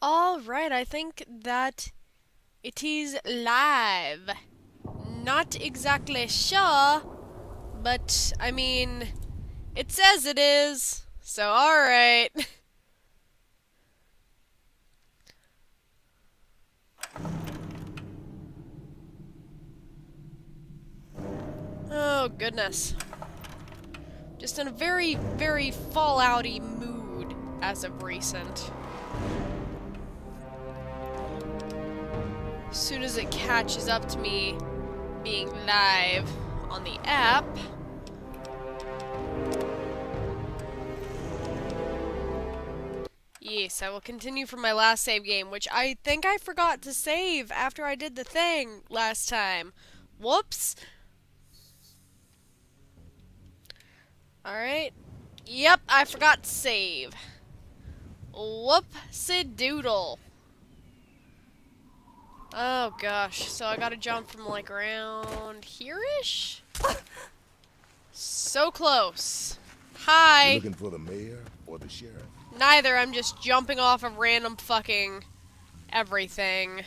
Alright, I think that it is live. Not exactly sure, but I mean, it says it is. So, alright. Oh, goodness. Just in a very, very Fallouty mood as of recent. As soon as it catches up to me being live on the app, yes, I will continue from my last save game, which I think I forgot to save after I did the thing last time. Whoops. Alright. Yep, I forgot to save. Whoopsie doodle. Oh gosh, so I gotta jump from like around here-ish? So close. You Hi. looking for the mayor or the sheriff? Neither, I'm just jumping off of random fucking everything.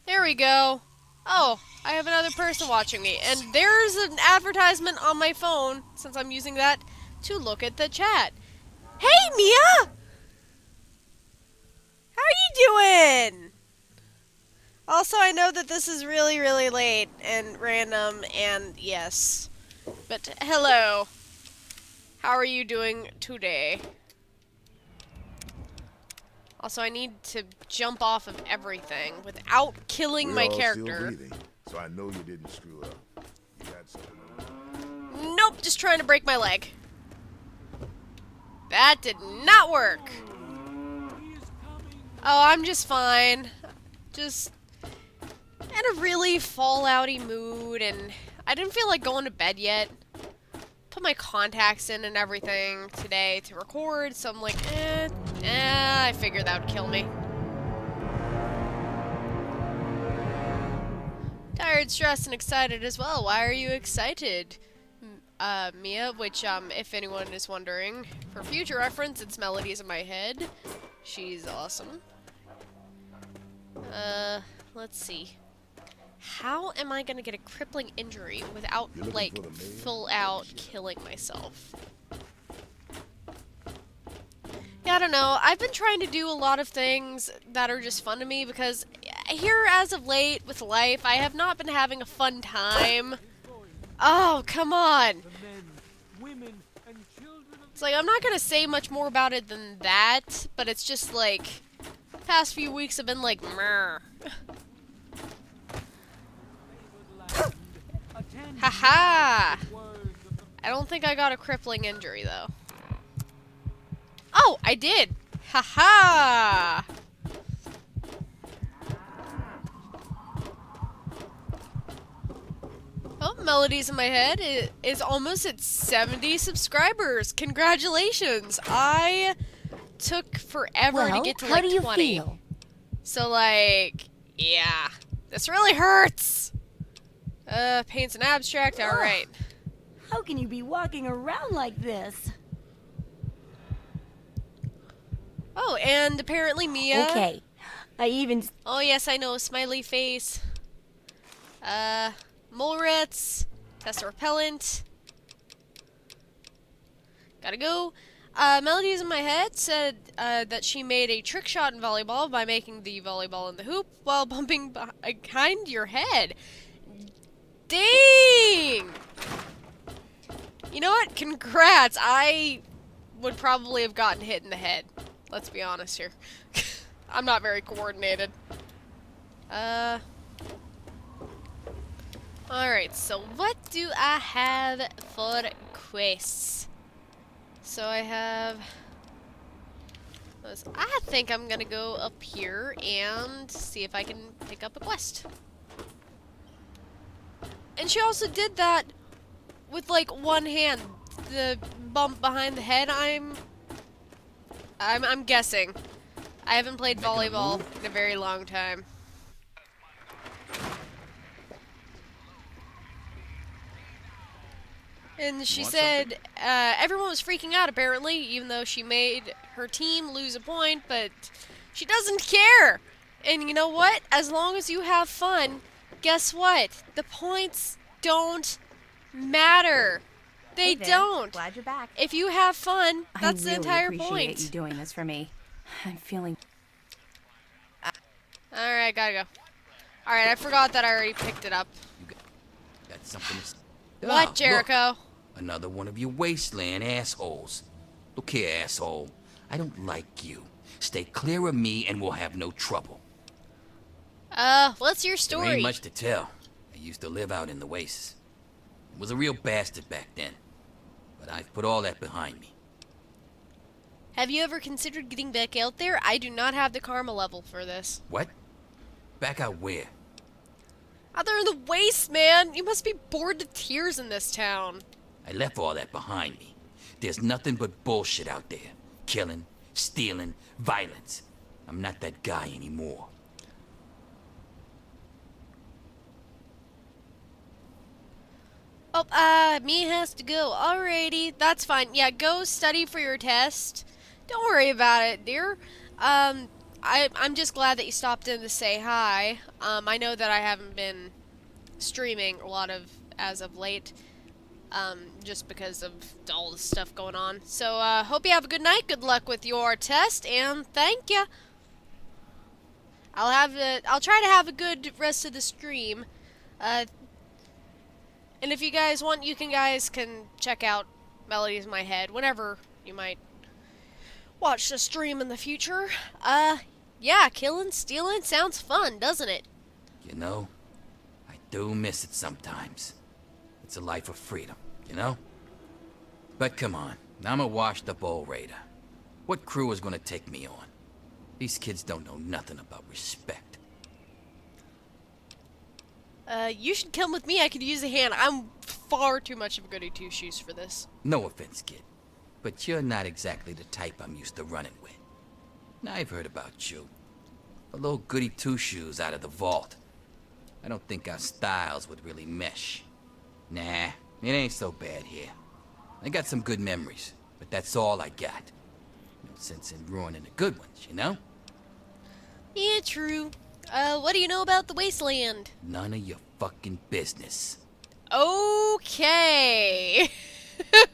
There we go. Oh, I have another person watching me. And there's an advertisement on my phone, since I'm using that, to look at the chat. Hey, Mia! How are you doing? Also, I know that this is really, really late and random, and yes. But hello. How are you doing today? Also, I need to jump off of everything without killing We're my all still character. breathing, so I know you didn't screw up. You got something on? Nope, just trying to break my leg. That did not work. Oh, I'm just fine. Just in a really Fallouty mood, and I didn't feel like going to bed yet. Put my contacts in and everything today to record, so I'm like, I figured that would kill me. Tired, stressed, and excited as well. Why are you excited? Mia, which, if anyone is wondering, for future reference, it's Melodies in my head. She's awesome. Let's see. How am I gonna get a crippling injury without, You looking like, for the mayor full or the out sheriff? killing myself? Yeah, I don't know. I've been trying to do a lot of things that are just fun to me because here, as of late, with life, I have not been having a fun time. Oh, come on! It's like, I'm not gonna say much more about it than that, but it's just like, past few weeks have been like, meh. Haha! I don't think I got a crippling injury, though. Oh, I did! Haha! Oh, Melodies in my head is almost at 70 subscribers. Congratulations! I took forever to Well, get to how like do you 20. feel? So like, yeah. This really hurts! Paints and abstract, alright. How can you be walking around like this? Oh, and apparently Mia. Okay. I even... Oh yes, I know, smiley face. Mole rats. Test repellent. Gotta go. Melodies in my head said that she made a trick shot in volleyball by making the volleyball in the hoop while bumping behind your head. Dang! You know what? Congrats! I would probably have gotten hit in the head. Let's be honest here. I'm not very coordinated. Alright, so what do I have for quests? So I have... I think I'm gonna go up here and see if I can pick up a quest. And she also did that with like one hand. The bump behind the head, I'm guessing. I haven't played volleyball in a very long time. And she Want said everyone was freaking out apparently, even though she made her team lose a point, but she doesn't care. And you know what? As long as you have fun, guess what? The points don't matter. They Hey there. don't. Glad you're back. If you have fun, I that's the really entire appreciate point. you doing this for me. I'm feeling. Alright, gotta go. Alright, I forgot that I already picked it up. Got something to say? What, Ah, Jericho? look, another one of you wasteland assholes. Look here, asshole. I don't like you. Stay clear of me and we'll have no trouble. What's your There story? ain't much to tell. I used to live out in the wastes. I was a real bastard back then. But I've put all that behind me. Have you ever considered getting back out there? I do not have the karma level for this. What? Back out where? Out there in the waste, man! You must be bored to tears in this town. I left all that behind me. There's nothing but bullshit out there. Killing, stealing, violence. I'm not that guy anymore. Oh, me has to go. Alrighty, that's fine. Yeah, go study for your test. Don't worry about it, dear. I'm just glad that you stopped in to say hi. I know that I haven't been streaming a lot of as of late, just because of all the stuff going on. So, hope you have a good night. Good luck with your test, and thank you. I'll try to have a good rest of the stream. And if you guys want, you guys can check out Melodies in My Head whenever you might watch the stream in the future. Yeah, killing, stealing sounds fun, doesn't it? You know, I do miss it sometimes. It's a life of freedom, you know? But come on, I'm a washed-up old raider. What crew is gonna take me on? These kids don't know nothing about respect. You should come with me. I could use a hand. I'm far too much of a goody two-shoes for this. No offense, kid, but you're not exactly the type I'm used to running with. Now, I've heard about you. A little goody two-shoes out of the vault. I don't think our styles would really mesh. Nah, it ain't so bad here. I got some good memories, but that's all I got. No sense in ruining the good ones, you know? Yeah, true. What do you know about the wasteland? None of your fucking business. Okay.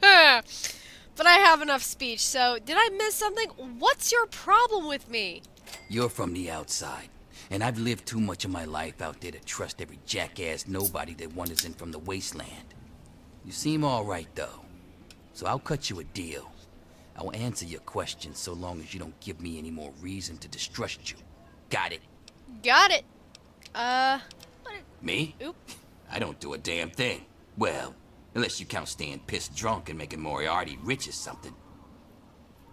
But I have enough speech, so did I miss something? What's your problem with me? You're from the outside, and I've lived too much of my life out there to trust every jackass nobody that wanders in from the wasteland. You seem all right, though, so I'll cut you a deal. I'll answer your questions so long as you don't give me any more reason to distrust you. Got it? Got it. Me? Oop. I don't do a damn thing. Well, unless you count staying pissed drunk and making Moriarty rich or something.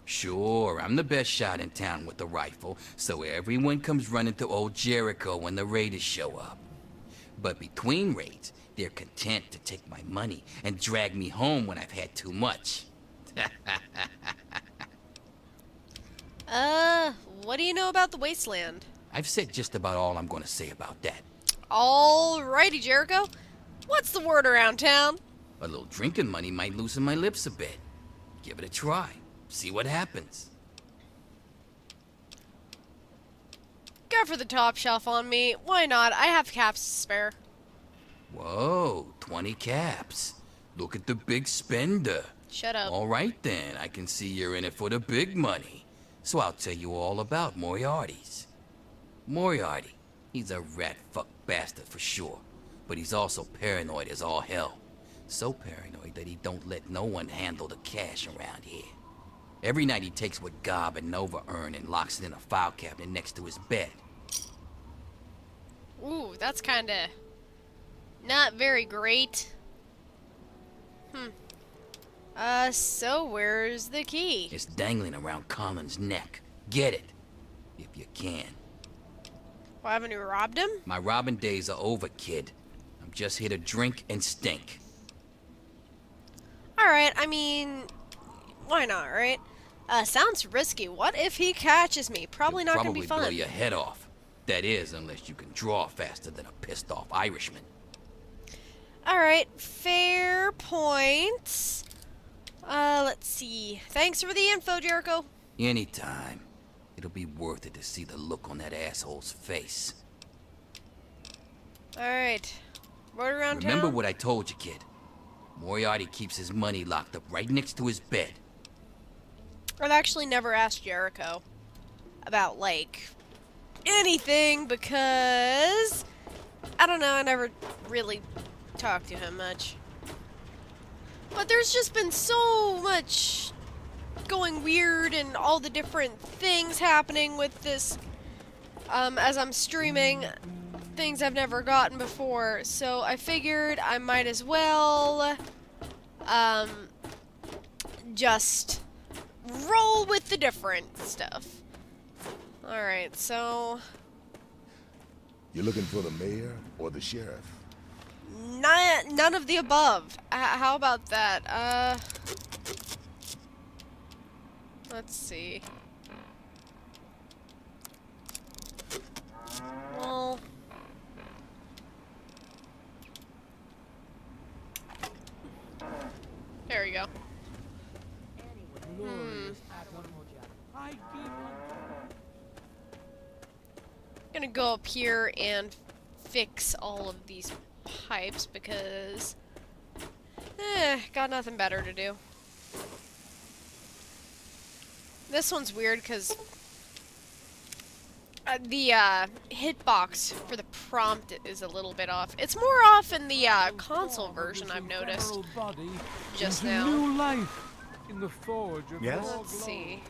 Sure, I'm the best shot in town with the rifle, so everyone comes running to old Jericho when the raiders show up. But between raids, they're content to take my money and drag me home when I've had too much. What do you know about the wasteland? I've said just about all I'm gonna say about that. Alrighty, Jericho. What's the word around town? A little drinking money might loosen my lips a bit. Give it a try. See what happens. Go for the top shelf on me. Why not? I have caps to spare. Whoa, 20 caps. Look at the big spender. Shut up. All right then, I can see you're in it for the big money. So I'll tell you all about Moriarty's. Moriarty, he's a rat-fuck bastard for sure, but he's also paranoid as all hell. So paranoid that he don't let no one handle the cash around here. Every night he takes what Gob and Nova earn and locks it in a file cabinet next to his bed. Ooh, that's kinda not very great. So where's the key? It's dangling around Colin's neck. Get it, if you can. Why haven't you robbed him? My robbing days are over, kid. I'm just here to drink and stink. Alright, I mean, why not, right? Sounds risky. What if he catches me? Probably not gonna be Probably blow fun. your head off. That is, unless you can draw faster than a pissed off Irishman. Alright, fair point. Let's see. Thanks for the info, Jericho. Anytime. It'll be worth it to see the look on that asshole's face. Alright. Right around Remember town? what I told you, kid. Moriarty keeps his money locked up right next to his bed. I've actually never asked Jericho about, like, anything because, I don't know, I never really talked to him much. But there's just been so much going weird and all the different things happening with this, as I'm streaming, things I've never gotten before. So I figured I might as well, just roll with the different stuff. Alright, so You looking for the mayor or the sheriff? none of the above. How about that? Let's see. Well, there we go. Gonna go up here and fix all of these pipes because got nothing better to do. This one's weird because the hitbox for the prompt is a little bit off. It's more off in the console version, I've noticed just now. New life in the forge of Let's see.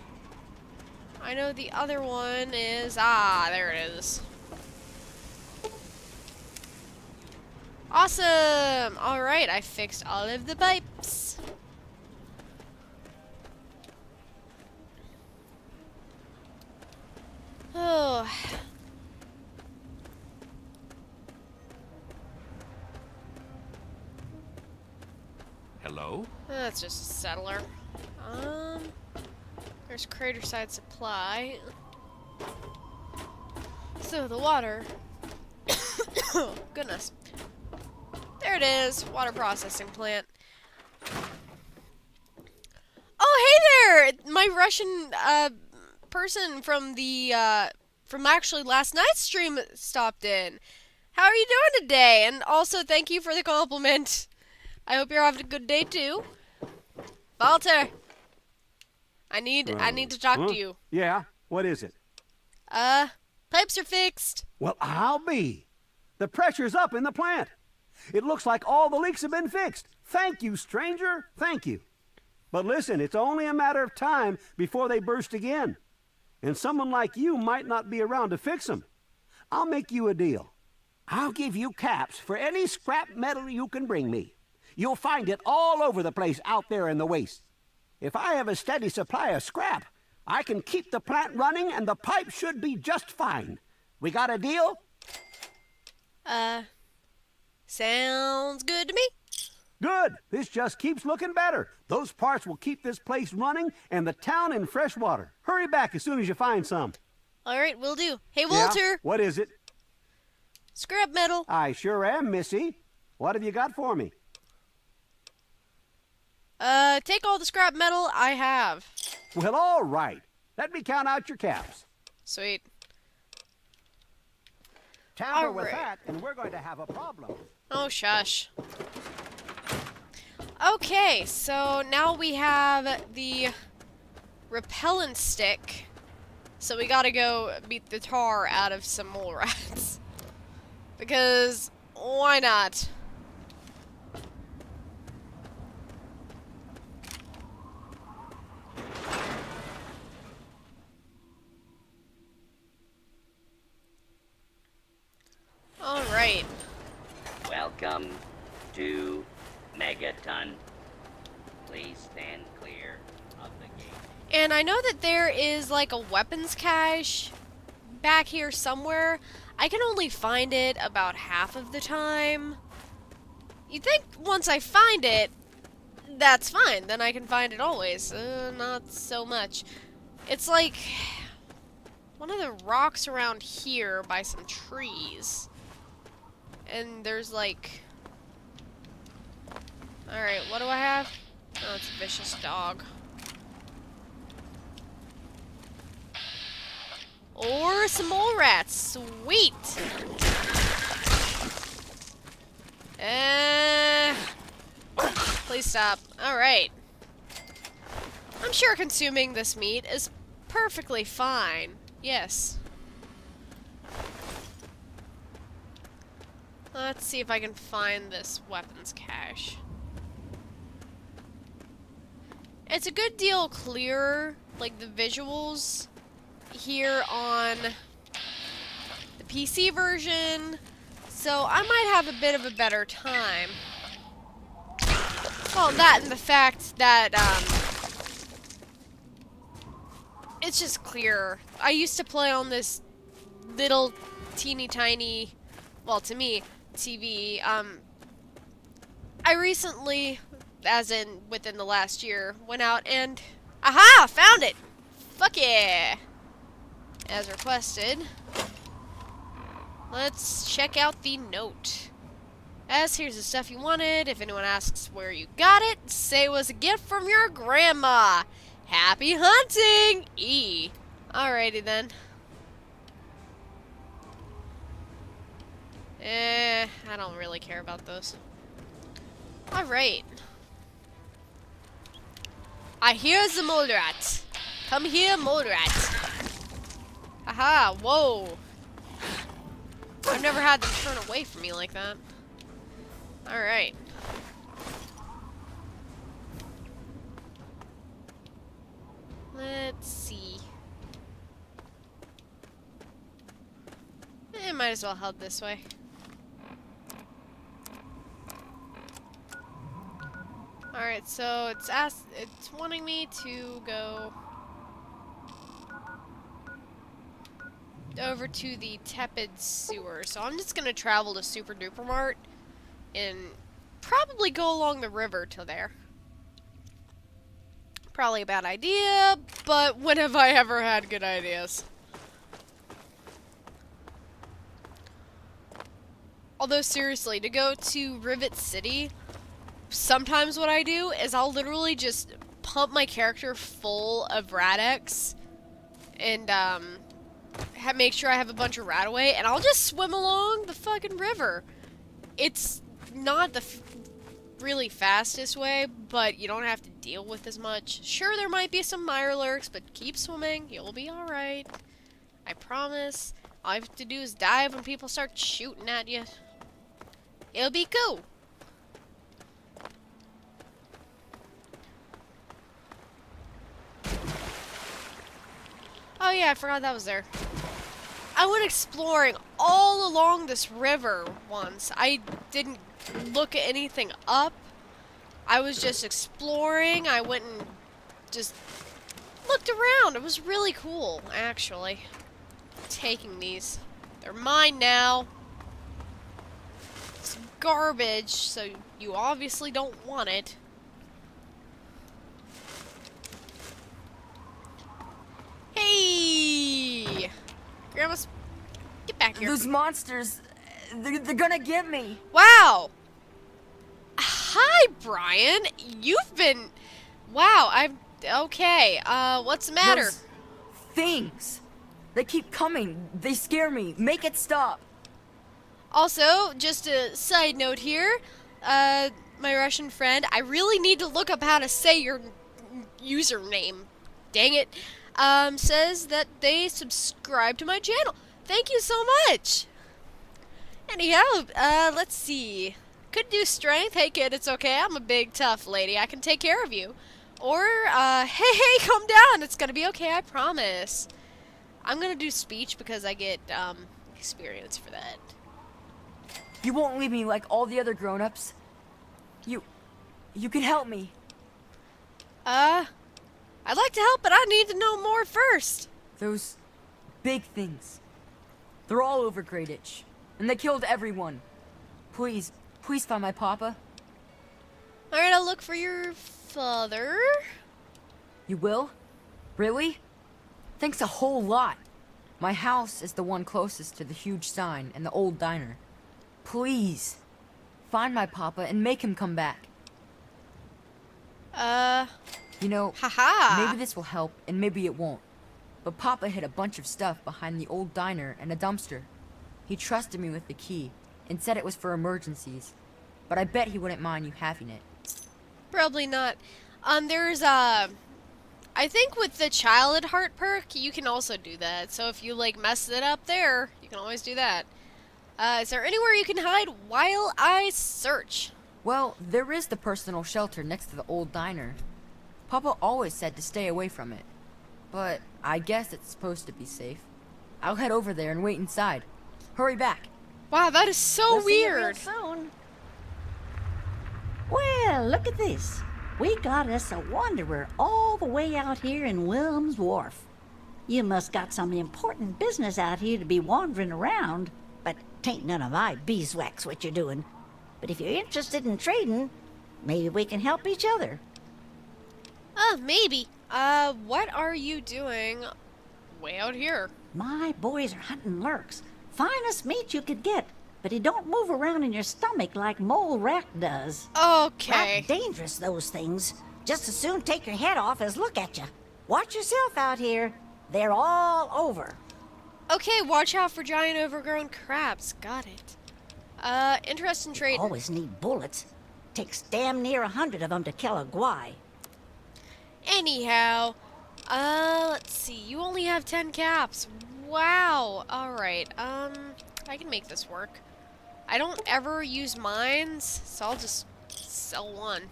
I know the other one is... Ah, there it is. Awesome! Alright, I fixed all of the pipes. Oh. Hello? That's just a settler. There's Craterside Supply. So the water. Oh, goodness. There it is, water processing plant. Oh, hey there! My Russian person from the from actually last night's stream stopped in. How are you doing today? And also, thank you for the compliment. I hope you're having a good day too. Walter, I need to talk to you. Yeah, what is it? Pipes are fixed. Well, I'll be. The pressure's up in the plant. It looks like all the leaks have been fixed. Thank you, stranger. Thank you. But listen, it's only a matter of time before they burst again. And someone like you might not be around to fix them. I'll make you a deal. I'll give you caps for any scrap metal you can bring me. You'll find it all over the place out there in the waste. If I have a steady supply of scrap, I can keep the plant running and the pipe should be just fine. We got a deal? Sounds good to me. Good. This just keeps looking better. Those parts will keep this place running and the town in fresh water. Hurry back as soon as you find some. Alright, will do. Hey, Yeah? Walter! What is it? Scrap metal. I sure am, Missy. What have you got for me? Take all the scrap metal I have. Well, all right. Let me count out your caps. Sweet. Tamper with right. that, and we're going to have a problem. Oh, shush. Okay, so now we have the repellent stick. So we gotta go beat the tar out of some mole rats. Because, why not? Alright. Welcome to Megaton. Please stand clear of the gate. And I know that there is like a weapons cache back here somewhere. I can only find it about half of the time. You'd think once I find it, that's fine. Then I can find it always. Not so much. It's like one of the rocks around here by some trees. And there's like Alright, what do I have? Oh, it's a vicious dog. Or some mole rats. Sweet! Please stop. Alright. I'm sure consuming this meat is perfectly fine. Yes. Let's see if I can find this weapons cache. It's a good deal clearer, like the visuals here on the PC version, so I might have a bit of a better time. Well, that and the fact that, it's just clearer. I used to play on this little teeny tiny, well, to me, TV. I recently, as in within the last year, went out and, aha, found it! Fuck yeah! As requested. Let's check out the note. As here's the stuff you wanted. If anyone asks where you got it, say it was a gift from your grandma. Happy hunting! E. Alrighty then. I don't really care about those. Alright. I hear the mole rat. Come here, mole rat. Aha, whoa. I've never had them turn away from me like that. Alright. Let's see. Might as well head this way. Alright, so it's wanting me to go over to the Tepid Sewer. So I'm just gonna travel to Super Duper Mart and probably go along the river to there. Probably a bad idea, but when have I ever had good ideas? Although seriously, to go to Rivet City, sometimes what I do is I'll literally just pump my character full of Rad-X and make sure I have a bunch of Radaway, and I'll just swim along the fucking river. It's not the really fastest way, but you don't have to deal with as much. Sure, there might be some Mirelurks, but keep swimming. You'll be alright. I promise. All you have to do is dive when people start shooting at you. It'll be cool. Oh yeah, I forgot that was there. I went exploring all along this river once. I didn't look at anything up. I was just exploring. I went and just looked around. It was really cool, actually. Taking these. They're mine now. It's garbage, so you obviously don't want it. Hey! Grandma's... Get back here. Those monsters, they're gonna get me. Wow! Hi, Brian! You've been... Wow, okay, what's the matter? Those things. They keep coming. They scare me. Make it stop. Also, just a side note here, my Russian friend, I really need to look up how to say your username. Dang it. Says that they subscribe to my channel. Thank you so much. Anyhow, let's see. Could do strength. Hey kid, it's okay. I'm a big tough lady. I can take care of you. Or, hey, calm down. It's gonna be okay, I promise. I'm gonna do speech because I get, experience for that. You won't leave me like all the other grown-ups. You can help me. I'd like to help, but I need to know more first. Those big things. They're all over Greyditch. And they killed everyone. Please find my papa. Alright, I'll look for your father. You will? Really? Thanks a whole lot. My house is the one closest to the huge sign and the old diner. Please, find my papa and make him come back. You know, Haha. maybe this will help, and maybe it won't. But Papa hid a bunch of stuff behind the old diner and a dumpster. He trusted me with the key, and said it was for emergencies. But I bet he wouldn't mind you having it. Probably not. There's I think with the child at heart perk, you can also do that. So if you like mess it up there, you can always do that. Is there anywhere you can hide while I search? Well, there is the personal shelter next to the old diner. Papa always said to stay away from it. But I guess it's supposed to be safe. I'll head over there and wait inside. Hurry back. Wow, that is so We'll see you real weird. soon. Well, look at this. We got us a wanderer all the way out here in Williams Wharf. You must got some important business out here to be wandering around, but 'tain't none of my beeswax what you're doing. But if you're interested in trading, maybe we can help each other. Maybe. What are you doing way out here? My boys are hunting lurks. Finest meat you could get, but it don't move around in your stomach like mole rat does. Okay. Right dangerous, those things. Just as soon take your head off as look at you. Watch yourself out here. They're all over. Okay, watch out for giant overgrown crabs. Got it. Interest in trade. Always need bullets. Takes damn near 100 of them to kill a guai. Anyhow, let's see. You only have 10 caps. Wow. Alright, I can make this work. I don't ever use mines, so I'll just sell one.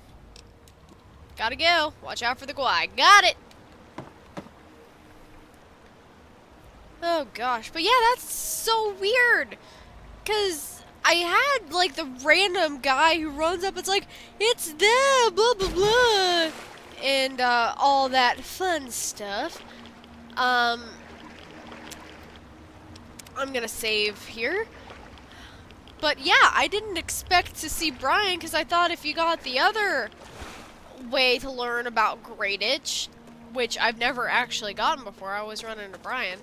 Gotta go. Watch out for the guai. Got it! Oh gosh. But yeah, that's so weird. Because I had, like, the random guy who runs up. It's like, it's there, blah, blah, blah. And all that fun stuff. I'm gonna save here. But yeah, I didn't expect to see Brian because I thought if you got the other way to learn about Greatitch, which I've never actually gotten before, I was running into Brian,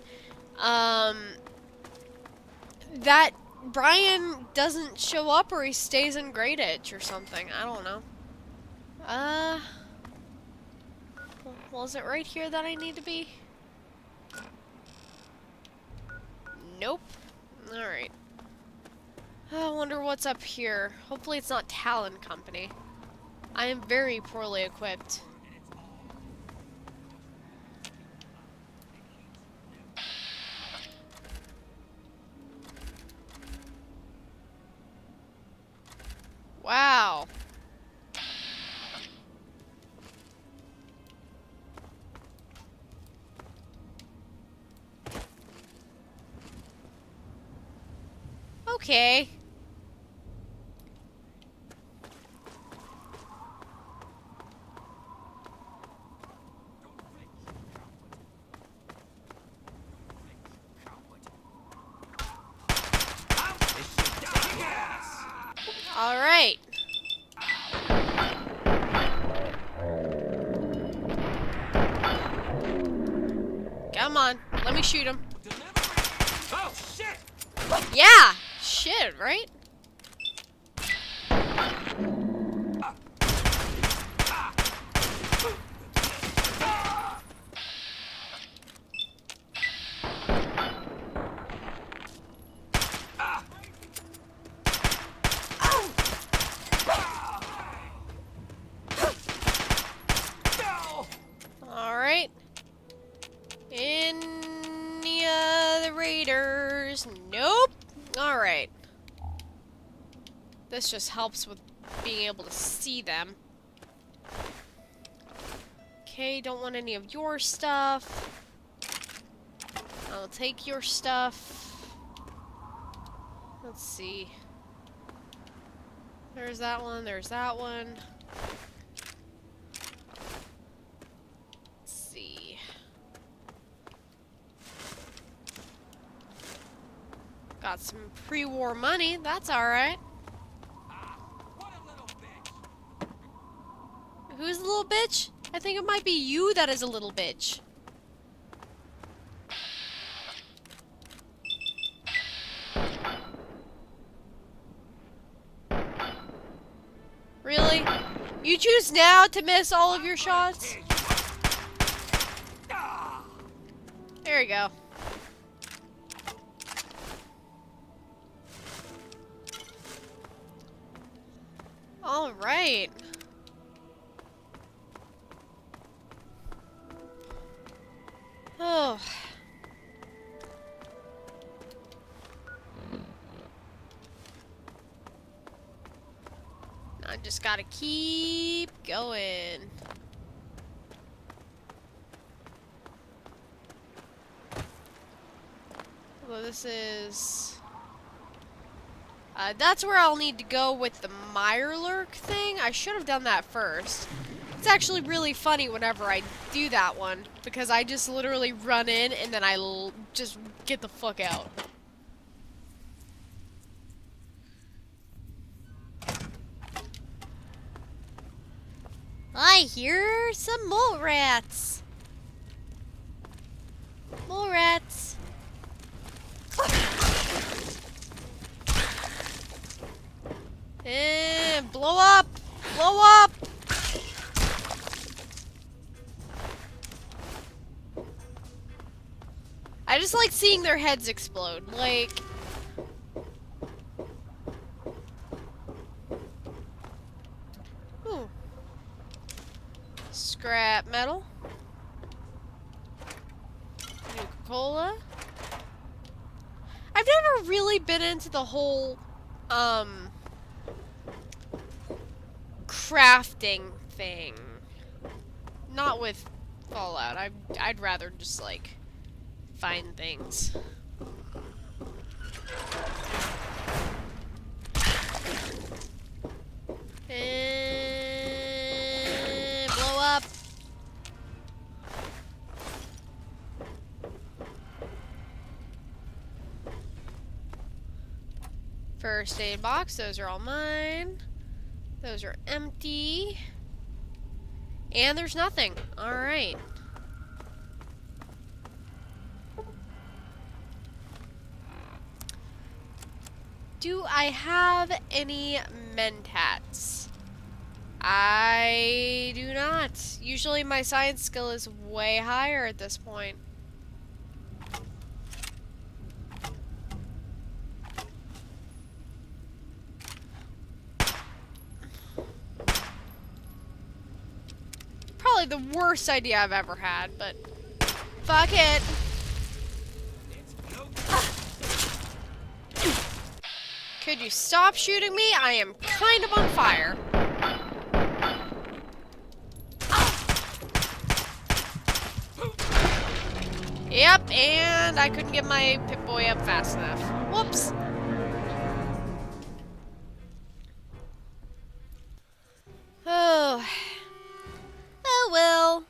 that Brian doesn't show up or he stays in Greatitch or something. I don't know. Well, is it right here that I need to be? Nope. Alright. I wonder what's up here. Hopefully it's not Talon Company. I am very poorly equipped. Wow. Okay. All right. Come on, let me shoot him. Oh, shit! Yeah, shit, right? All right. Any other raiders? Nope. All right. This just helps with being able to see them. Okay, don't want any of your stuff. I'll take your stuff. Let's see. There's that one, there's that one. Let's see. Got some pre-war money, that's alright. Who's the little bitch? I think it might be you that is a little bitch. Really? You choose now to miss all of your shots? There you go. All right. Oh. I just gotta keep going. Well, this is... that's where I'll need to go with the Mirelurk thing. I should have done that first. It's actually really funny whenever I do that one, because I just literally run in and then I just get the fuck out. I hear some mole rats. Mole rats. And blow up! Blow up! I just like seeing their heads explode. Like... Ooh. Scrap metal. Nuka-Cola. I've never really been into the whole, crafting thing. Not with Fallout. I'd rather just, like, find things. And blow up. First aid box, those are all mine. Those are empty. And there's nothing. Alright. Do I have any mentats? I do not. Usually my science skill is way higher at this point. Probably the worst idea I've ever had, but fuck it. Could you stop shooting me? I am kind of on fire. Yep, and I couldn't get my Pip-Boy up fast enough. Whoops. Oh. Oh well.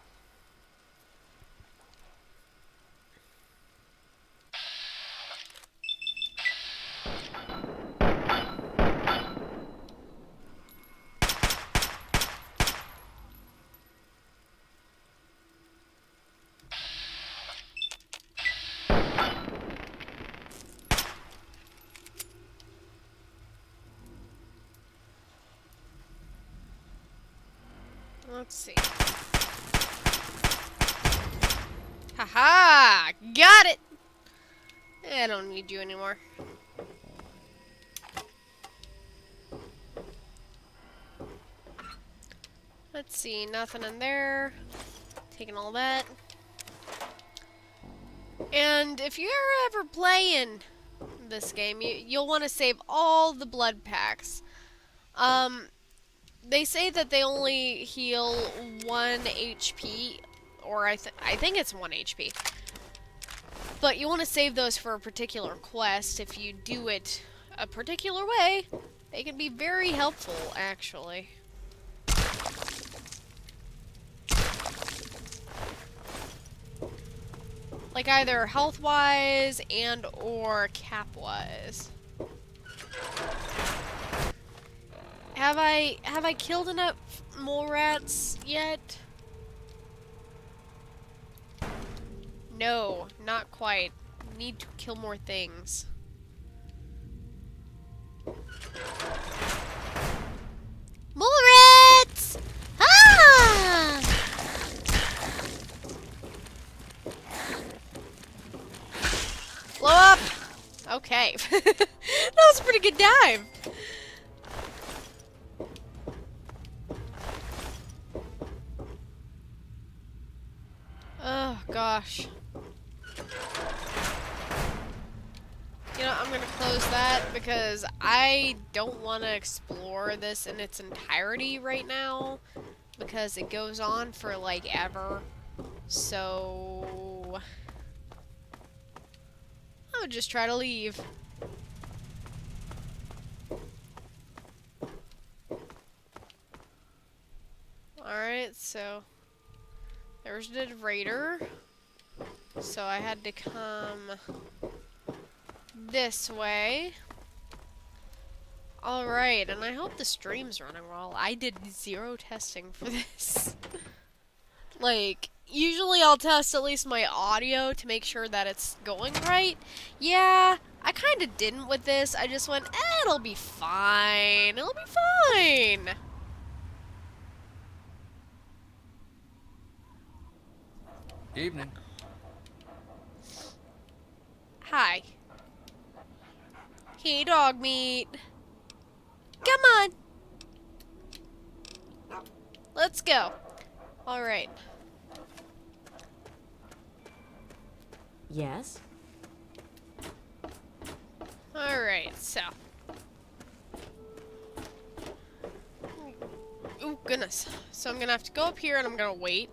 Let's see. Haha! Got it! I don't need you anymore. Let's see, nothing in there. Taking all that. And if you're ever playing this game, you'll want to save all the blood packs. They say that they only heal 1 HP, or I think it's 1 HP. But you want to save those for a particular quest. If you do it a particular way, they can be very helpful, actually. Like either health-wise and or cap-wise. Have I killed enough mole rats yet? No, not quite. Need to kill more things. Mole rats! Blow up! Okay. That was a pretty good dive. Oh, gosh. You know, I'm gonna close that because I don't want to explore this in its entirety right now because it goes on for like ever. So I would just try to leave. Alright, so there's the raider. So I had to come this way. Alright, and I hope the stream's running well. I did 0 testing for this. Like, usually I'll test at least my audio to make sure that it's going right. Yeah, I kind of didn't with this. I just went, it'll be fine. It'll be fine. Evening. Hi. Hey, dog meat. Come on. Let's go. Alright. Yes? Alright, so. Oh, goodness. So I'm gonna have to go up here and I'm gonna wait.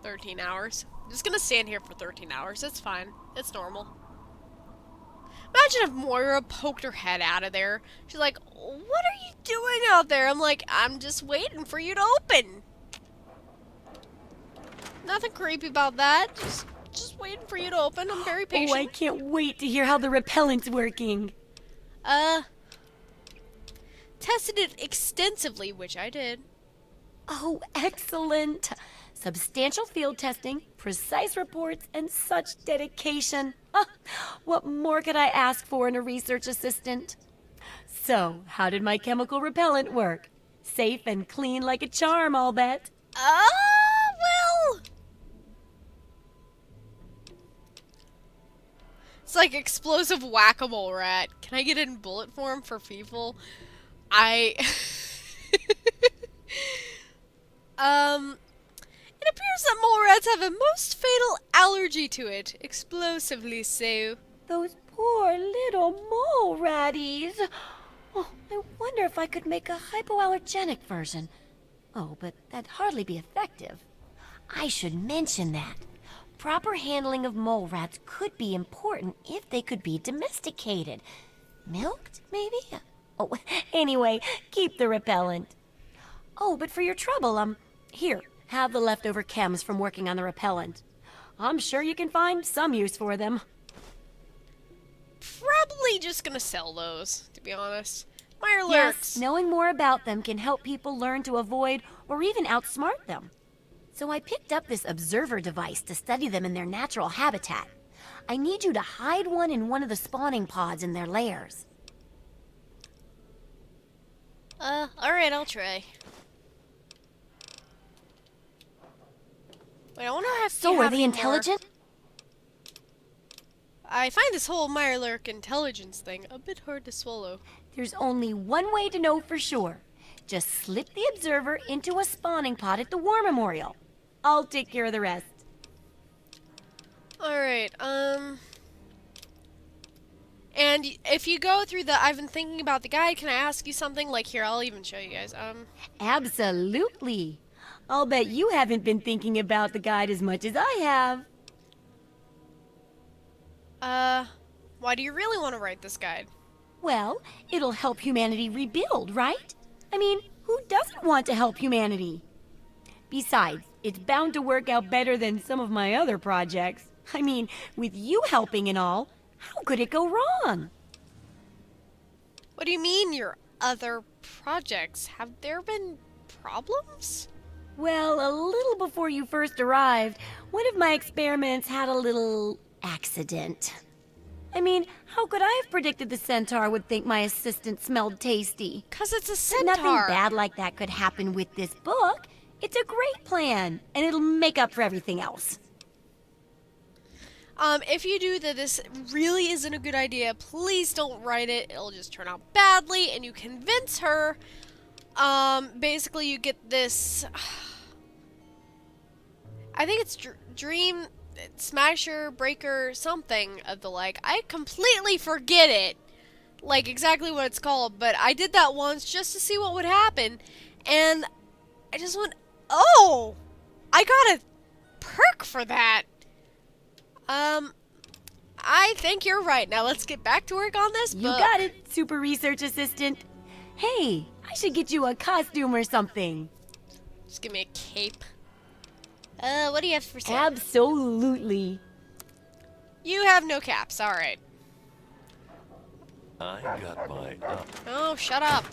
13 hours. I'm just gonna stand here for 13 hours. It's fine. It's normal. Imagine if Moira poked her head out of there. She's like, what are you doing out there? I'm like, I'm just waiting for you to open. Nothing creepy about that. Just waiting for you to open. I'm very patient. Oh, I can't wait to hear how the repellent's working. Tested it extensively, which I did. Oh, excellent. Substantial field testing, precise reports, and such dedication. What more could I ask for in a research assistant? So, how did my chemical repellent work? Safe and clean like a charm, I'll bet. Well... It's like explosive whack-a-mole rat. Can I get it in bullet form for people? It appears that mole rats have a most fatal allergy to it. Explosively so. Those poor little mole ratties. Oh, I wonder if I could make a hypoallergenic version. Oh, but that'd hardly be effective. I should mention that. Proper handling of mole rats could be important if they could be domesticated. Milked, maybe? Oh, anyway, keep the repellent. Oh, but for your trouble, here, have the leftover chems from working on the repellent. I'm sure you can find some use for them. Probably just gonna sell those, to be honest. Mirelurks. Yes, knowing more about them can help people learn to avoid or even outsmart them. So I picked up this observer device to study them in their natural habitat. I need you to hide one in one of the spawning pods in their lairs. Alright, I'll try. Wait, I wonder if So are they intelligent? I find this whole Mirelurk intelligence thing a bit hard to swallow. There's only one way to know for sure. Just slip the observer into a spawning pod at the War Memorial. I'll take care of the rest. Alright, and if you go through the I've been thinking about the guide, can I ask you something? Like, here, I'll even show you guys. Absolutely. I'll bet you haven't been thinking about the guide as much as I have. Why do you really want to write this guide? Well, it'll help humanity rebuild, right? I mean, who doesn't want to help humanity? Besides, it's bound to work out better than some of my other projects. I mean, with you helping and all, how could it go wrong? What do you mean, your other projects? Have there been problems? Well, a little before you first arrived, one of my experiments had a little accident. I mean, how could I have predicted the centaur would think my assistant smelled tasty? 'Cause it's a But centaur. nothing bad like that could happen with this book. It's a great plan, and it'll make up for everything else. If you do that, this really isn't a good idea. Please don't write it. It'll just turn out badly, and you convince her. Basically, you get this. I think it's Dream Smasher Breaker something of the like. I completely forget it, like exactly what it's called. But I did that once just to see what would happen, and I just went, oh, I got a perk for that. I think you're right. Now let's get back to work on this book. You got it, super research assistant. Hey, I should get you a costume or something. Just give me a cape. What do you have for sale? Absolutely. You have no caps. All right. I got my Oh, shut up.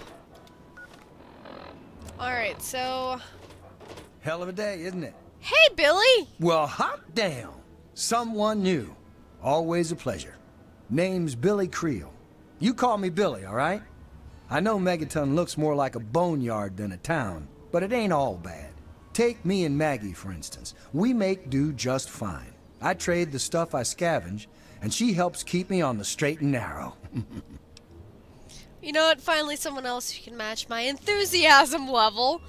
All right, so. Hell of a day, isn't it? Hey, Billy. Well, hot damn. Someone new. Always a pleasure. Name's Billy Creel. You call me Billy, all right? I know Megaton looks more like a boneyard than a town, but it ain't all bad. Take me and Maggie, for instance. We make do just fine. I trade the stuff I scavenge, and she helps keep me on the straight and narrow. You know what? Finally, someone else who can match my enthusiasm level.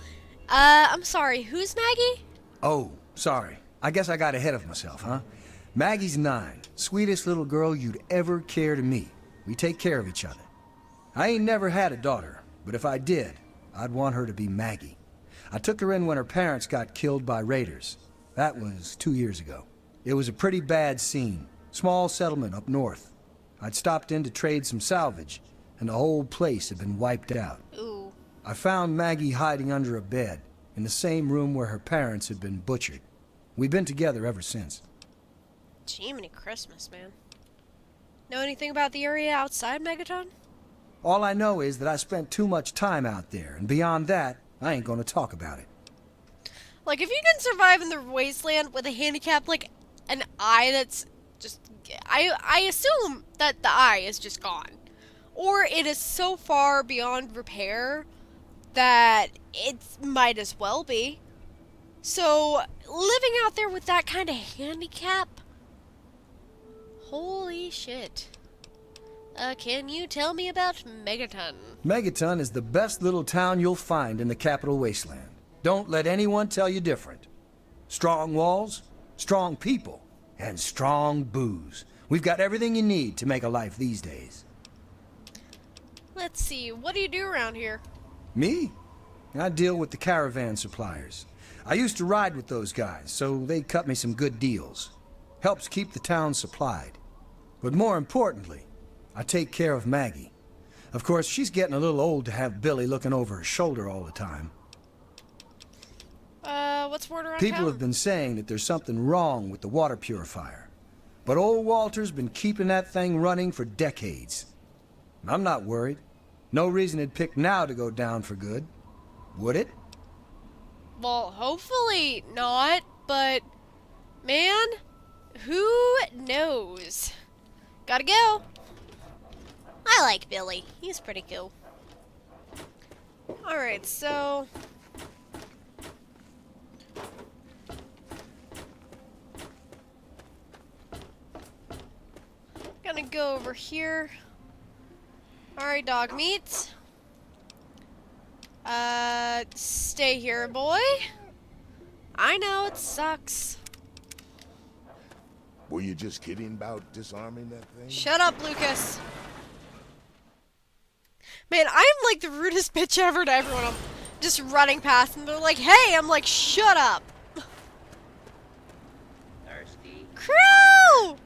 I'm sorry, who's Maggie? Oh, sorry. I guess I got ahead of myself, huh? Maggie's 9. Sweetest little girl you'd ever care to meet. We take care of each other. I ain't never had a daughter, but if I did, I'd want her to be Maggie. I took her in when her parents got killed by raiders. That was 2 years ago. It was a pretty bad scene. Small settlement up north. I'd stopped in to trade some salvage, and the whole place had been wiped out. Ooh. I found Maggie hiding under a bed, in the same room where her parents had been butchered. We've been together ever since. Jiminy Christmas, man. Know anything about the area outside Megaton? All I know is that I spent too much time out there, and beyond that, I ain't gonna talk about it. Like, if you can survive in the wasteland with a handicap, like an eye that's just... I assume that the eye is just gone. Or it is so far beyond repair that it might as well be. So, living out there with that kind of handicap... Holy shit. Can you tell me about Megaton? Megaton is the best little town you'll find in the capital wasteland. Don't let anyone tell you different. Strong walls, strong people, and strong booze. We've got everything you need to make a life these days. Let's see, what do you do around here? Me? I deal with the caravan suppliers. I used to ride with those guys, so they cut me some good deals. Helps keep the town supplied. But more importantly, I take care of Maggie. Of course, she's getting a little old to have Billy looking over her shoulder all the time. What's word around People town? have been saying that there's something wrong with the water purifier. But old Walter's been keeping that thing running for decades. I'm not worried. No reason it'd pick now to go down for good. Would it? Well, hopefully not, but... Man, who knows? Gotta go. I like Billy. He's pretty cool. Alright, so... Gonna go over here. Alright, dog meat. Stay here, boy. I know, it sucks. Were you just kidding about disarming that thing? Shut up, Lucas. Man, I'm like the rudest bitch ever to everyone. I'm just running past and they're like, hey, I'm like, shut up. Thirsty? Crow!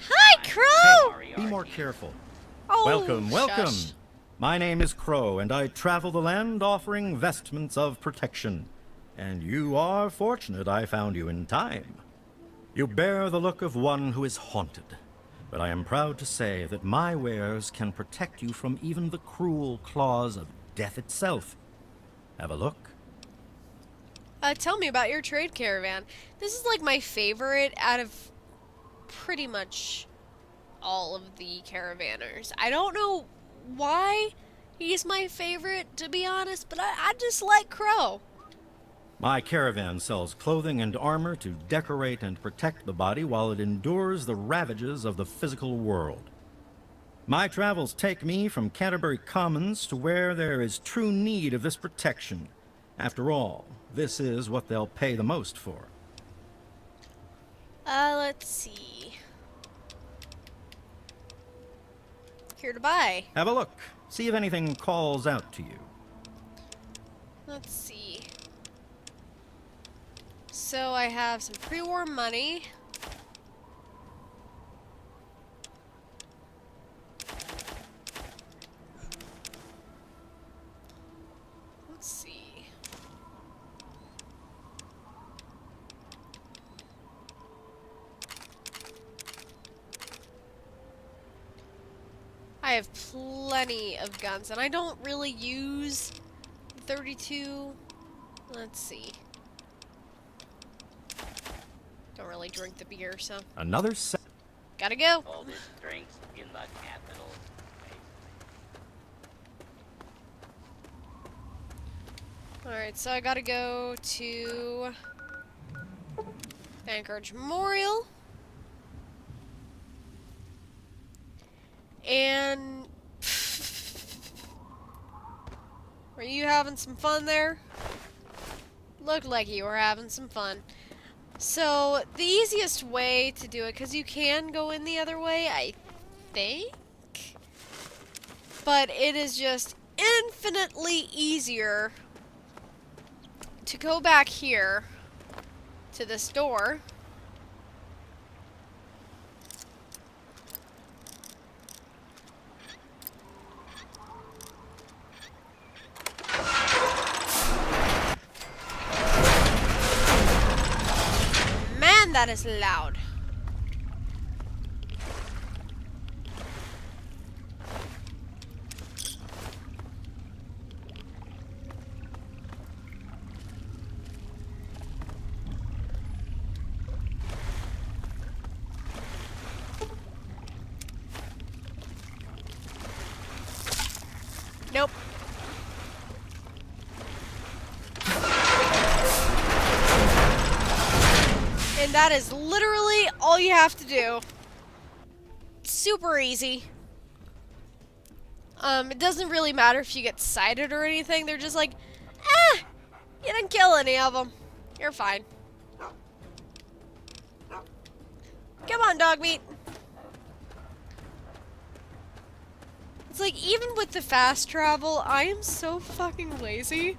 Hi, Crow! Be more careful. Oh, welcome, welcome. shush. My name is Crow, and I travel the land offering vestments of protection. And you are fortunate I found you in time. You bear the look of one who is haunted, but I am proud to say that my wares can protect you from even the cruel claws of death itself. Have a look. Tell me about your trade caravan. This is like my favorite out of pretty much all of the caravanners. I don't know why he's my favorite, to be honest, but I just like Crow. My caravan sells clothing and armor to decorate and protect the body while it endures the ravages of the physical world. My travels take me from Canterbury Commons to where there is true need of this protection. After all, this is what they'll pay the most for. Let's see. Here to buy. Have a look. See if anything calls out to you. Let's see. So I have some pre-war money. Let's see. I have plenty of guns, and I don't really use 32. Let's see. Don't really drink the beer, so. Another Gotta go. Oldest drinks in the capital. Alright, so I gotta go to Vanguard Memorial. And were you having some fun there? Looked like you were having some fun. So the easiest way to do it, because you can go in the other way, I think, but it is just infinitely easier to go back here to this door. Man, that is loud. Nope. And that is literally all you have to do. Super easy. It doesn't really matter if you get sighted or anything. They're just like, you didn't kill any of them. You're fine. Come on, dog meat. It's like, even with the fast travel, I am so fucking lazy.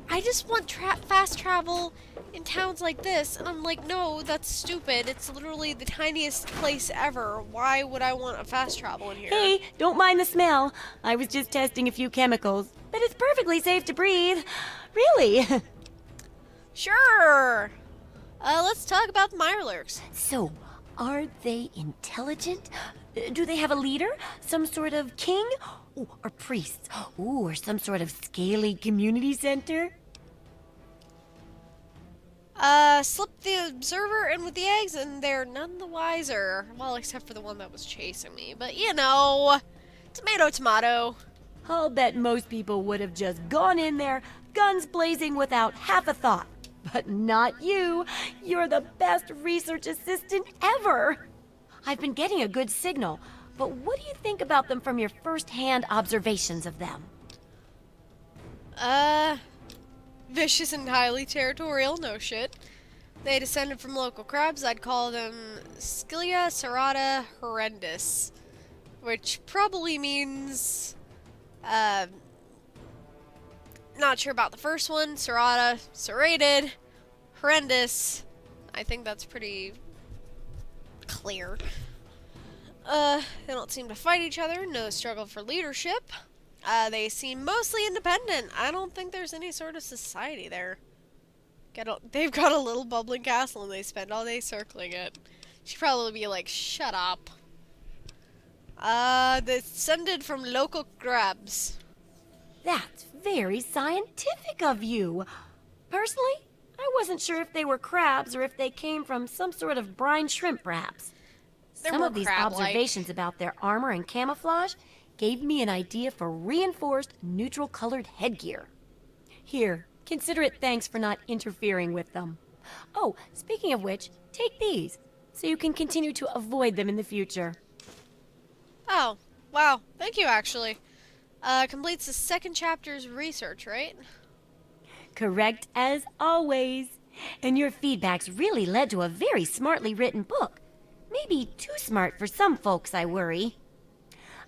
I just want fast travel in towns like this. And I'm like, no, that's stupid. It's literally the tiniest place ever. Why would I want a fast travel in here? Hey, don't mind the smell. I was just testing a few chemicals. But it's perfectly safe to breathe. Really. Sure. Let's talk about the Mirelurks. So, are they intelligent? Do they have a leader? Some sort of king? Ooh, or priests? Ooh, or some sort of scaly community center? Slipped the observer in with the eggs, and they're none the wiser. Well, except for the one that was chasing me. But, you know, tomato, tomato. I'll bet most people would have just gone in there, guns blazing without half a thought. But not you. You're the best research assistant ever. I've been getting a good signal, but what do you think about them from your first-hand observations of them? Vicious and highly territorial, no shit. They descended from local crabs. I'd call them Scylla serrata horrendus, which probably means, not sure about the first one. Serrata, serrated, horrendous. I think that's pretty clear. They don't seem to fight each other. No struggle for leadership. They seem mostly independent. I don't think there's any sort of society there. They've got a little bubbling castle and they spend all day circling it. She'd probably be like, shut up. Descended from local crabs. That's very scientific of you. Personally, I wasn't sure if they were crabs or if they came from some sort of brine shrimp, perhaps. Some of these observations about their armor and camouflage gave me an idea for reinforced neutral-colored headgear. Here, Considerate thanks for not interfering with them. Oh, speaking of which, take these, so you can continue to avoid them in the future. Oh, wow. Thank you, actually. Completes the second chapter's research, right? Correct as always. And your feedback's really led to a very smartly written book. Maybe too smart for some folks, I worry.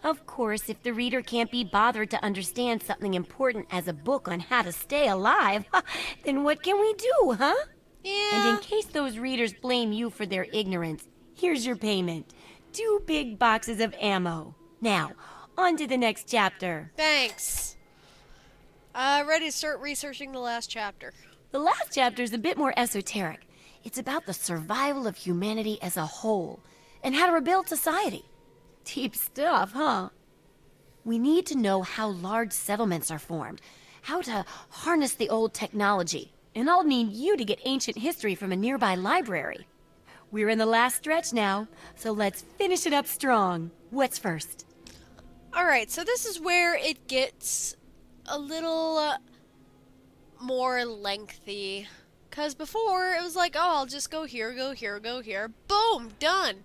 Of course, if the reader can't be bothered to understand something important as a book on how to stay alive, then what can we do, huh? Yeah. And in case those readers blame you for their ignorance, here's your payment. 2 big boxes of ammo. Now, on to the next chapter. Thanks. Ready to start researching the last chapter. The last chapter is a bit more esoteric. It's about the survival of humanity as a whole, and how to rebuild society. Deep stuff, huh? We need to know how large settlements are formed, how to harness the old technology, and I'll need you to get ancient history from a nearby library. We're in the last stretch now, so let's finish it up strong. What's first? Alright, so this is where it gets a little more lengthy. Because before, it was like, oh, I'll just go here, go here, go here. Boom! Done!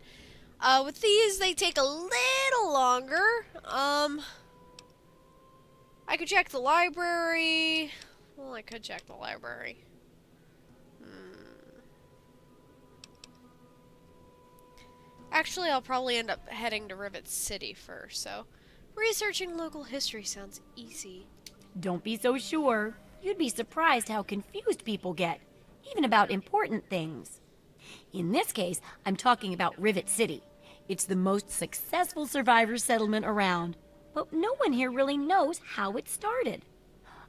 With these, they take a little longer. I could check the library. Well, I could check the library. Actually, I'll probably end up heading to Rivet City first, so researching local history sounds easy. Don't be so sure. You'd be surprised how confused people get, even about important things. In this case, I'm talking about Rivet City. It's the most successful survivor settlement around, but no one here really knows how it started.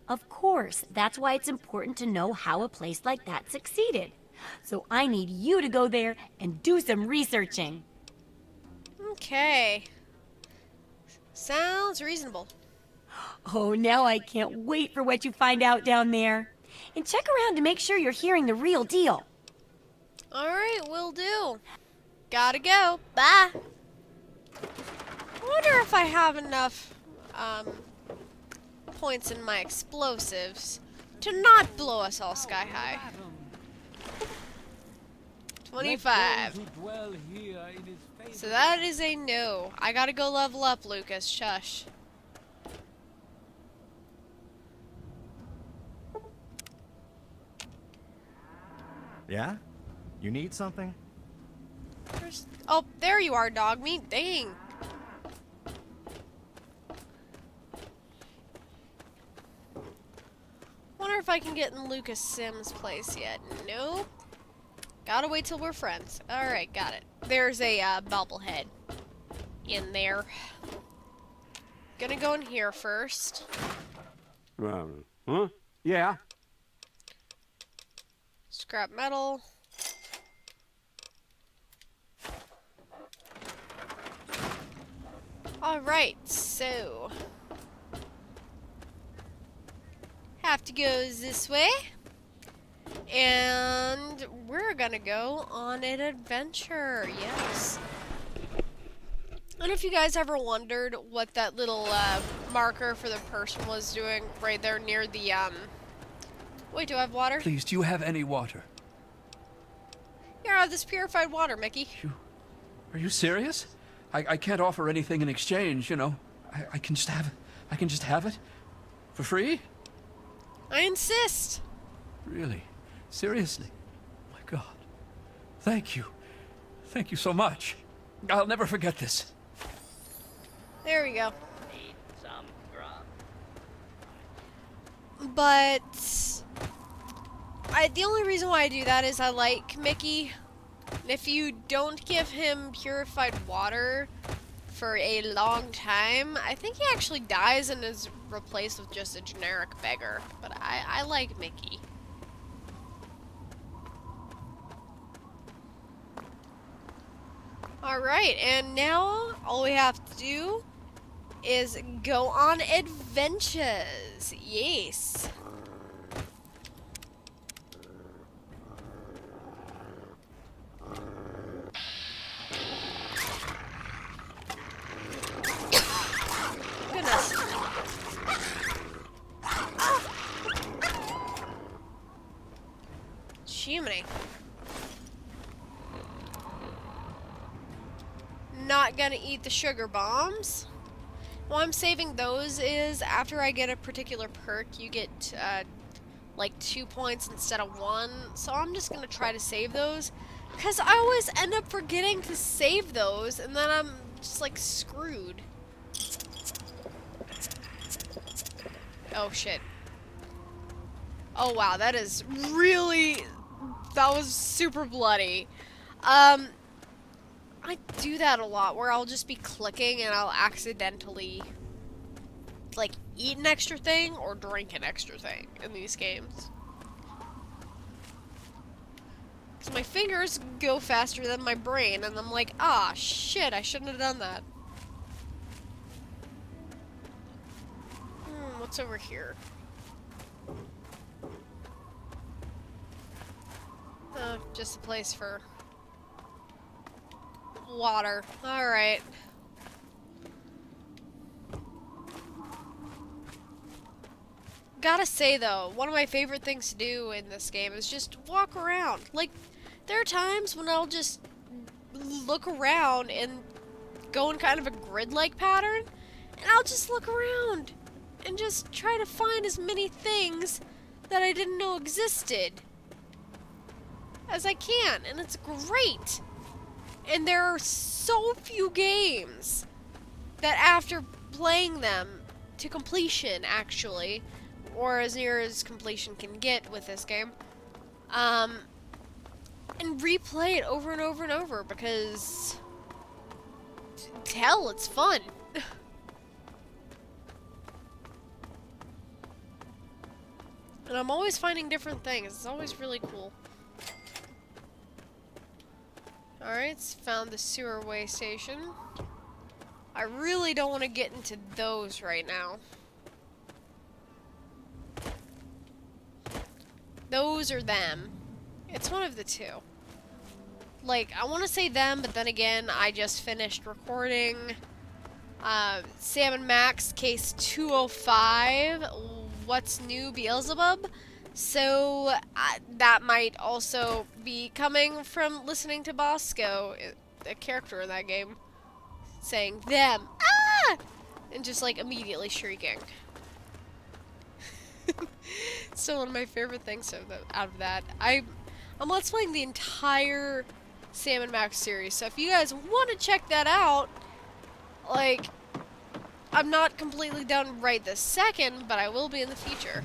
Of course, that's why it's important to know how a place like that succeeded. So I need you to go there and do some researching. Okay. Sounds reasonable. Oh, now I can't wait for what you find out down there. And check around to make sure you're hearing the real deal. Alright, will do. Gotta go. Bye. I wonder if I have enough points in my explosives to not blow us all sky high. 25. So that is a no. I gotta go level up, Lucas. Shush. Yeah? You need something? Oh, there you are, dog meat. Dang. Wonder if I can get in Lucas Sims' place yet. Nope. Gotta wait till we're friends. Alright, got it. There's a bobblehead in there. Gonna go in here first. Huh? Yeah. Scrap metal. Alright, so have to go this way. And we're gonna go on an adventure, yes. And if you guys ever wondered what that little marker for the person was doing right there near the wait, do I have water? Please, do you have any water? Here, I have this purified water, Mickey. Are you serious? I can't offer anything in exchange, you know. I can just have it? For free? I insist. Really? Seriously? My God. Thank you. Thank you so much. I'll never forget this. There we go. Need some grub? But the only reason why I do that is I like Mickey. And if you don't give him purified water for a long time, I think he actually dies and is replaced with just a generic beggar. But I like Mickey. Alright, and now all we have to do is go on adventures. Yes. Goodness. not gonna eat the sugar bombs. Why I'm saving those is after I get a particular perk, you get like 2 points instead of 1. So I'm just gonna try to save those, because I always end up forgetting to save those, and then I'm just like screwed. Oh shit. Oh wow, that was super bloody. I do that a lot, where I'll just be clicking and I'll accidentally, like, eat an extra thing or drink an extra thing in these games. Because my fingers go faster than my brain, and I'm like, ah, shit, I shouldn't have done that. What's over here? Just a place for water. Alright. Gotta say though, one of my favorite things to do in this game is just walk around. Like, there are times when I'll just look around and go in kind of a grid-like pattern, and I'll just look around and just try to find as many things that I didn't know existed as I can, and it's great. And there are so few games that after playing them to completion, actually, or as near as completion can get with this game, and replay it over and over and over, because hell, it's fun. And I'm always finding different things. It's always really cool. Alright, found the sewerway station. I really don't want to get into those right now. Those or them. It's one of the two. Like, I want to say them, but then again, I just finished recording Sam & Max Case 205, What's New, Beelzebub? So, that might also be coming from listening to Bosco, a character in that game, saying, them, ah! And just, like, immediately shrieking. Still one of my favorite things out of that. I'm let's playing the entire Sam & Max series, so if you guys want to check that out, like, I'm not completely done right this second, but I will be in the future.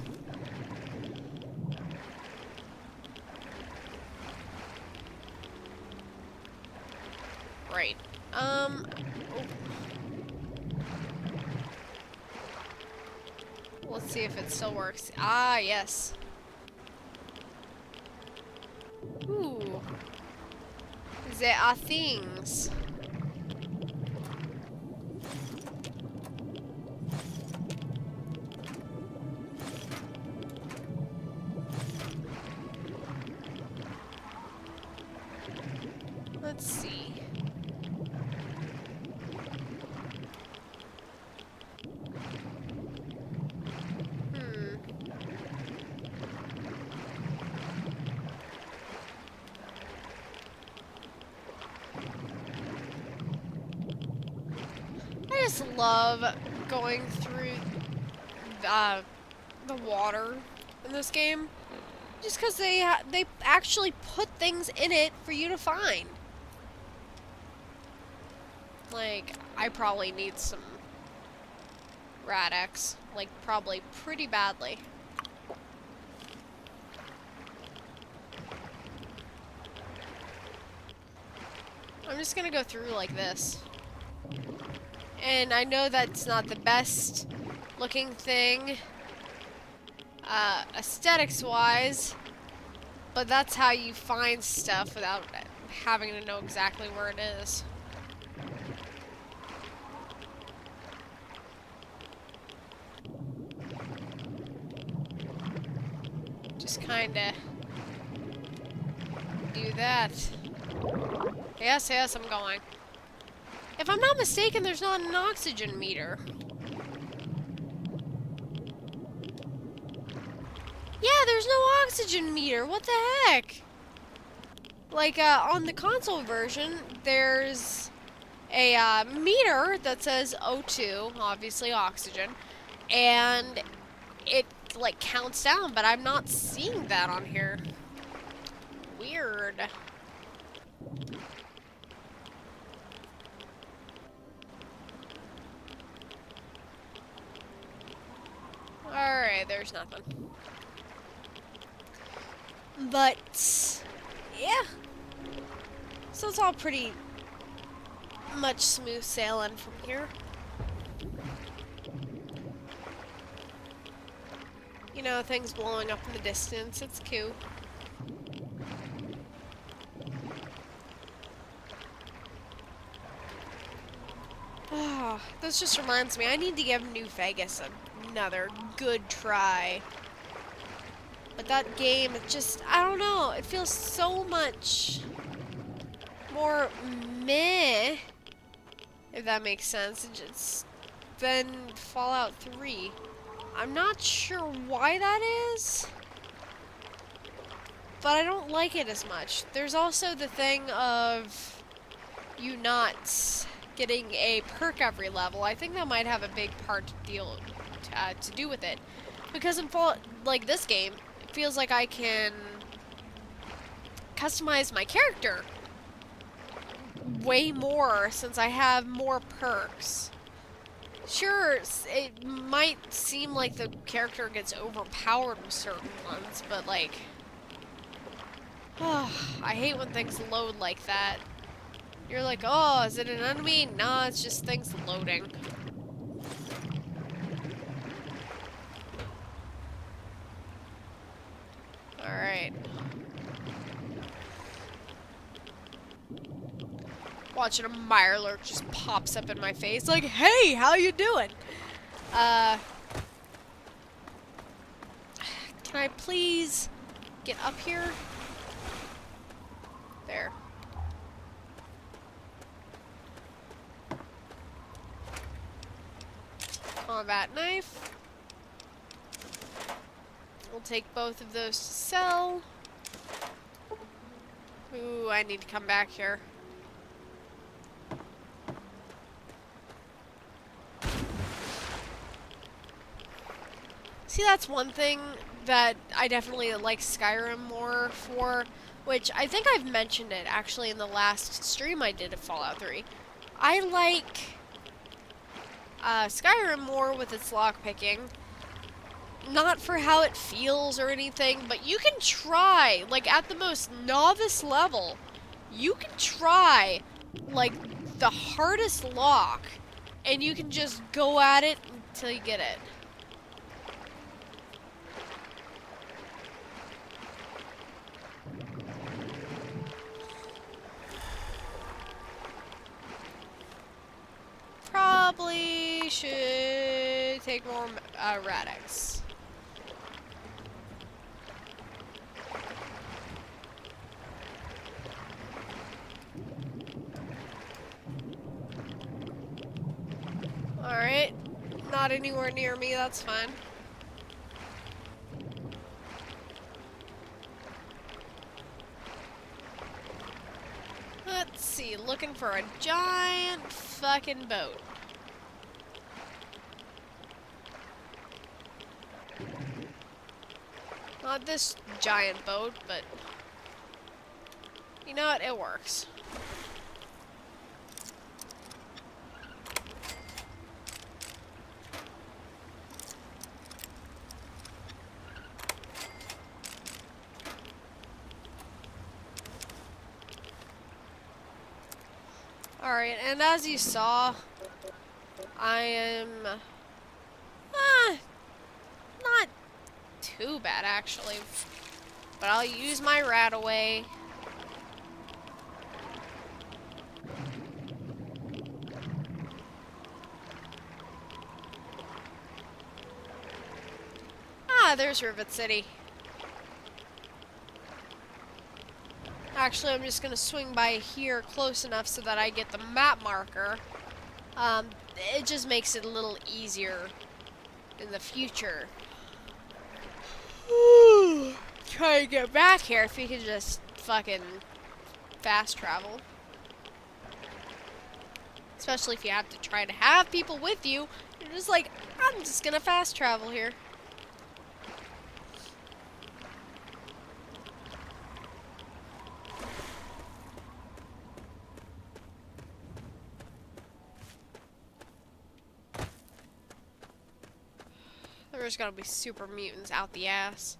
Right. Oh. Let's see if it still works. Ah, yes. Ooh. There are things. Let's see. I just love going through the water in this game, just because they actually put things in it for you to find. Like, I probably need some Rad-X, like, probably pretty badly. I'm just gonna go through like this. And I know that's not the best looking thing, aesthetics-wise, but that's how you find stuff without having to know exactly where it is. Just kinda do that. Yes, yes, I'm going. If I'm not mistaken, there's not an oxygen meter. Yeah, there's no oxygen meter. What the heck? Like, on the console version, there's a meter that says O2, obviously oxygen, and it like counts down, but I'm not seeing that on here. Weird. Alright, there's nothing. But, yeah. So it's all pretty much smooth sailing from here. You know, things blowing up in the distance. It's cute. Oh, this just reminds me, I need to give New Vegas another good try. But that game, it just, I don't know, it feels so much more meh, if that makes sense, than Fallout 3. I'm not sure why that is, but I don't like it as much. There's also the thing of you not getting a perk every level. I think that might have a big part to do with it, because in Fallout, like this game, it feels like I can customize my character way more since I have more perks. Sure, it might seem like the character gets overpowered with certain ones, but like, I hate when things load like that. You're like, oh, is it an enemy? Nah, it's just things loading. Alright. Watching a Mirelurk just pops up in my face like, hey, how you doing? Can I please get up here? There. Combat knife. We'll take both of those to sell. Ooh, I need to come back here. See, that's one thing that I definitely like Skyrim more for, which I think I've mentioned it actually in the last stream I did of Fallout 3. I like Skyrim more with its lockpicking. Not for how it feels or anything, but you can try, like at the most novice level, you can try like the hardest lock and you can just go at it until you get it. Probably should take more Rad-X. Alright, not anywhere near me, that's fine. Let's see, looking for a giant fucking boat. Not this giant boat, but you know what, it works. Alright, and as you saw, I am not too bad actually, but I'll use my RadAway. Ah, there's Rivet City. Actually, I'm just gonna swing by here close enough so that I get the map marker. It just makes it a little easier in the future. Try to get back here if you could just fucking fast travel. Especially if you have to try to have people with you. You're just like, I'm just gonna fast travel here. There's gotta be super mutants out the ass.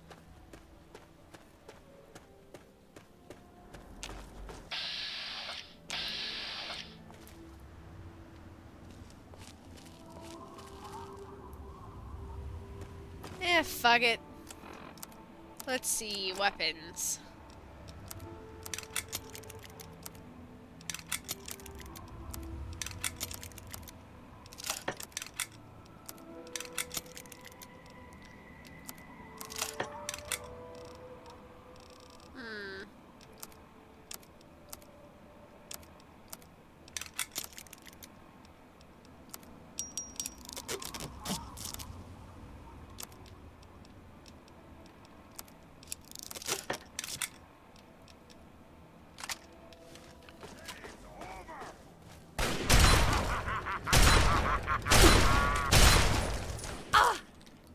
Fuck it. Let's see, weapons.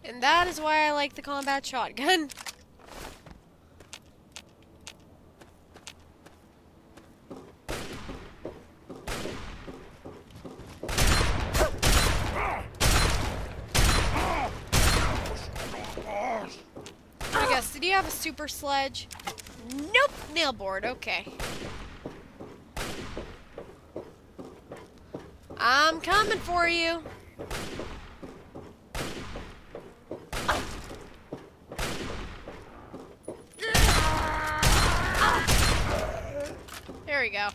And that is why I like the combat shotgun. I guess, did you have a super sledge? Nope, nail board, okay. I'm coming for you. There we go.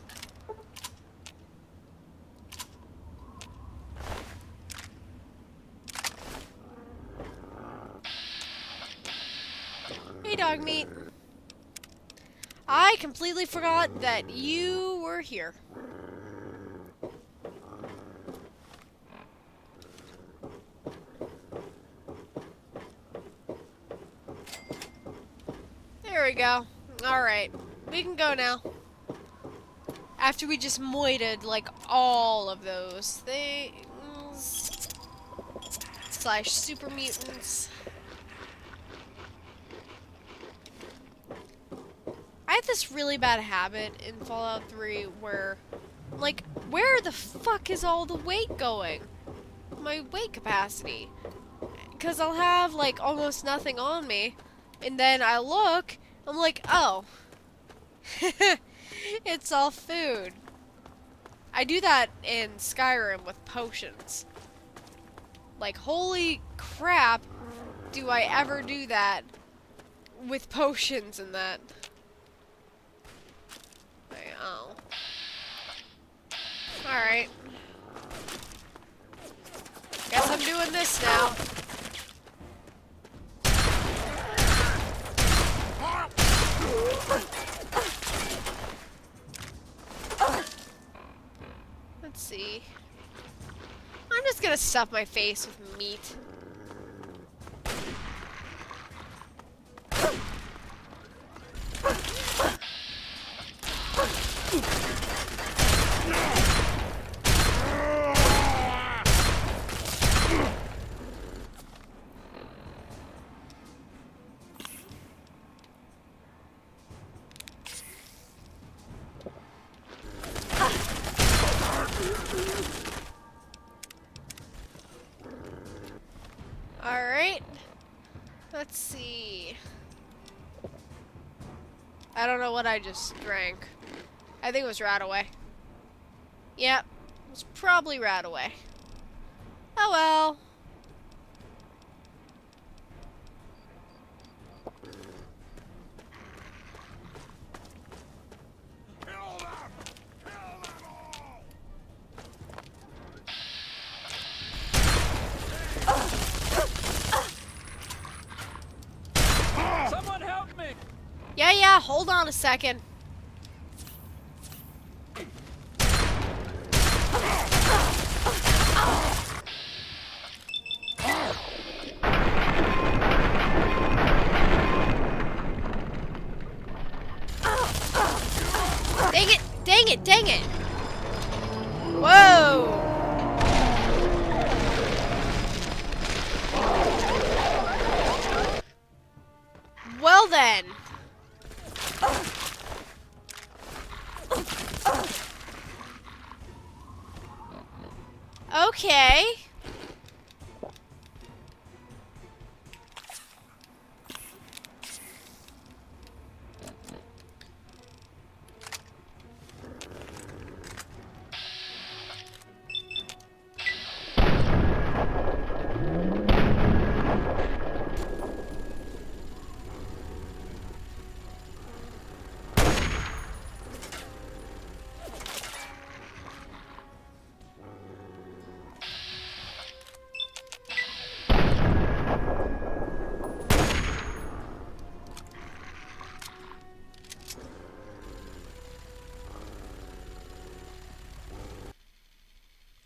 Hey, dog meat. I completely forgot that you were here. There we go. Alright. We can go now. After we just moited, like, all of those things. / super mutants. I have this really bad habit in Fallout 3 where, like, where the fuck is all the weight going? My weight capacity. Because I'll have, like, almost nothing on me. And then I look, I'm like, oh. It's all food. I do that in Skyrim with potions. Like, holy crap, do I ever do that with potions and that. Like, oh. Alright. Guess I'm doing this now. Let's see. I'm just gonna stuff my face with meat. Alright. Let's see. I don't know what I just drank. I think it was Radaway. Yep. It was probably Radaway. Oh well. Someone help me! Yeah, hold on a second. Dang it! Dang it! Dang it! Whoa! Okay.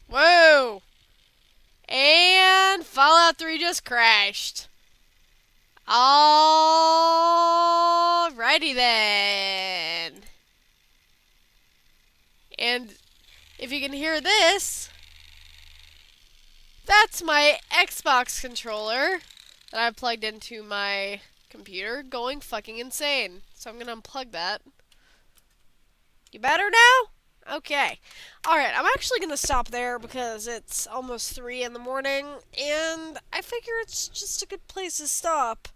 Whoa! And Fallout 3 just crashed. Alrighty then. And if you can hear this, that's my Xbox controller that I plugged into my computer going fucking insane. So I'm gonna unplug that. You better now? Okay. Alright, I'm actually going to stop there because it's almost 3 in the morning, and I figure it's just a good place to stop.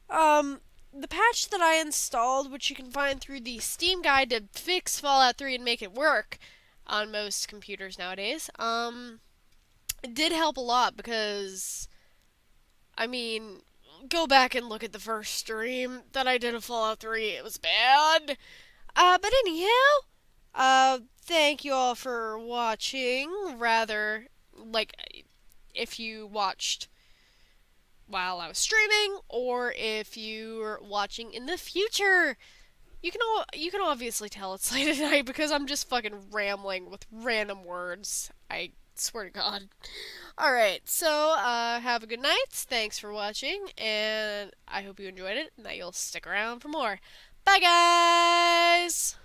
The patch that I installed, which you can find through the Steam guide to fix Fallout 3 and make it work on most computers nowadays, it did help a lot because, I mean, go back and look at the first stream that I did of Fallout 3. It was bad. But anyhow, thank you all for watching. Rather, like, if you watched while I was streaming, or if you're watching in the future. You can obviously tell it's late at night because I'm just fucking rambling with random words. I swear to God. Alright, so, have a good night. Thanks for watching, and I hope you enjoyed it, and that you'll stick around for more. Bye, guys!